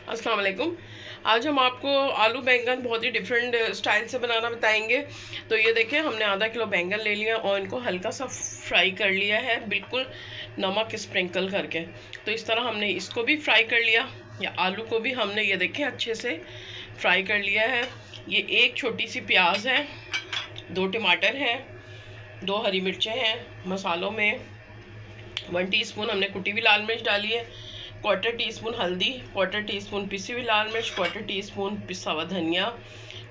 अस्सलाम वालेकुम। आज हम आपको आलू बैंगन बहुत ही डिफरेंट स्टाइल से बनाना बताएंगे। तो ये देखिए, हमने आधा किलो बैंगन ले लिया और इनको हल्का सा फ्राई कर लिया है, बिल्कुल नमक स्प्रिंकल करके। तो इस तरह हमने इसको भी फ्राई कर लिया, या आलू को भी हमने ये देखें अच्छे से फ्राई कर लिया है। ये एक छोटी सी प्याज है, 2 टमाटर हैं, 2 हरी मिर्चें हैं। मसालों में 1 टीस्पून हमने कुटी हुई लाल मिर्च डाली है, 1/4 टीस्पून हल्दी, 1/4 टीस्पून पिसी हुई लाल मिर्च, 1/4 टीस्पून पिसा हुआ धनिया,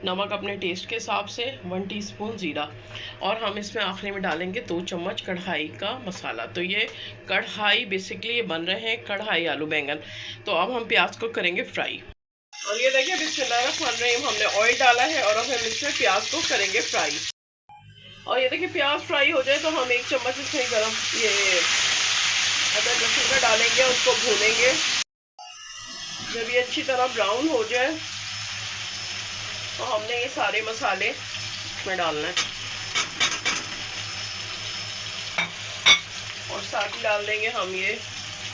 नमक अपने टेस्ट के हिसाब से, 1 टीस्पून ज़ीरा। और हम इसमें आखिरी में डालेंगे 2 चम्मच कढ़ाई का मसाला। तो ये कढ़ाई बेसिकली ये बन रहे हैं कढ़ाई आलू बैंगन। तो अब हम प्याज को करेंगे फ्राई। और ये देखिए, बिस्मिल्लाहिर्रहमानिर्रहीम, हमने ऑयल डाला है और अब हम इसमें प्याज को करेंगे फ्राई। और ये देखिए, प्याज फ्राई हो जाए तो हम 1 चम्मच इसमें गरम ये अदरक लहसुन का डालेंगे, उसको भूनेंगे। जब ये अच्छी तरह ब्राउन हो जाए तो हमने ये सारे मसाले इसमें डालना है और साथ ही डाल देंगे हम ये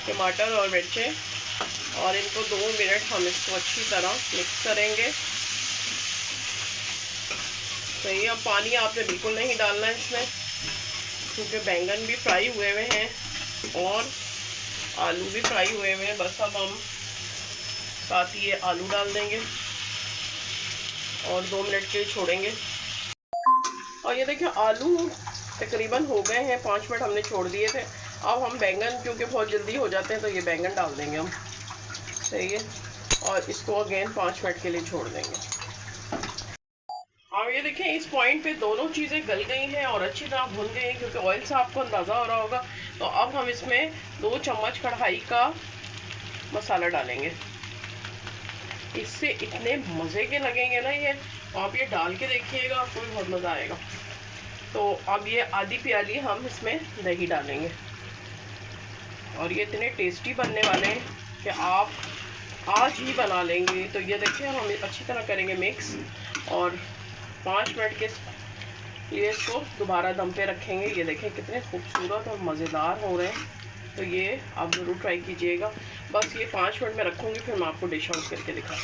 टमाटर और मिर्चें, और इनको 2 मिनट हम इसको अच्छी तरह मिक्स करेंगे। तो ये अब पानी आपने बिल्कुल नहीं डालना है इसमें, क्योंकि बैंगन भी फ्राई हुए हुए हैं और आलू भी फ्राई हुए हुए हैं। बस अब हम साथ ही ये आलू डाल देंगे और 2 मिनट के लिए छोड़ेंगे। और ये देखिए, आलू तकरीबन हो गए हैं, 5 मिनट हमने छोड़ दिए थे। अब हम बैंगन, क्योंकि बहुत जल्दी हो जाते हैं, तो ये बैंगन डाल देंगे हम, सही है। और इसको अगेन 5 मिनट के लिए छोड़ देंगे। और ये देखें, इस पॉइंट पे दोनों चीज़ें गल गई हैं और अच्छी तरह भुन गई हैं, क्योंकि ऑयल से आपको अंदाज़ा हो रहा होगा। तो अब हम इसमें 2 चम्मच कढ़ाई का मसाला डालेंगे। इससे इतने मज़े के लगेंगे ना ये, आप ये डाल के देखिएगा, आपको भी बहुत मज़ा आएगा। तो अब ये आधी प्याली हम इसमें दही डालेंगे और ये इतने टेस्टी बनने वाले हैं कि आप आज ही बना लेंगे। तो ये देखिए, हम अच्छी तरह करेंगे मिक्स और 5 मिनट के लिए इसको दोबारा दम पे रखेंगे। ये देखें कितने खूबसूरत और मज़ेदार हो रहे हैं। तो ये आप ज़रूर ट्राई कीजिएगा। बस ये 5 मिनट में रखूँगी, फिर मैं आपको डिश आउट करके दिखाऊँ।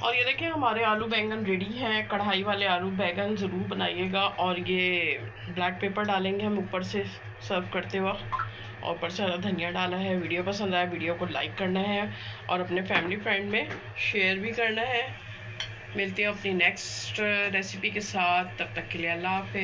और ये देखिए, हमारे आलू बैंगन रेडी हैं। कढ़ाई वाले आलू बैंगन ज़रूर बनाइएगा। और ये ब्लैक पेपर डालेंगे हम ऊपर से सर्व करते वक्त, और ऊपर से धनिया डाला है। वीडियो पसंद आया, वीडियो को लाइक करना है और अपने फैमिली फ्रेंड में शेयर भी करना है। मिलते हैं अपनी नेक्स्ट रेसिपी के साथ, तब तक के लिए अल्लाह हाफ़िज़।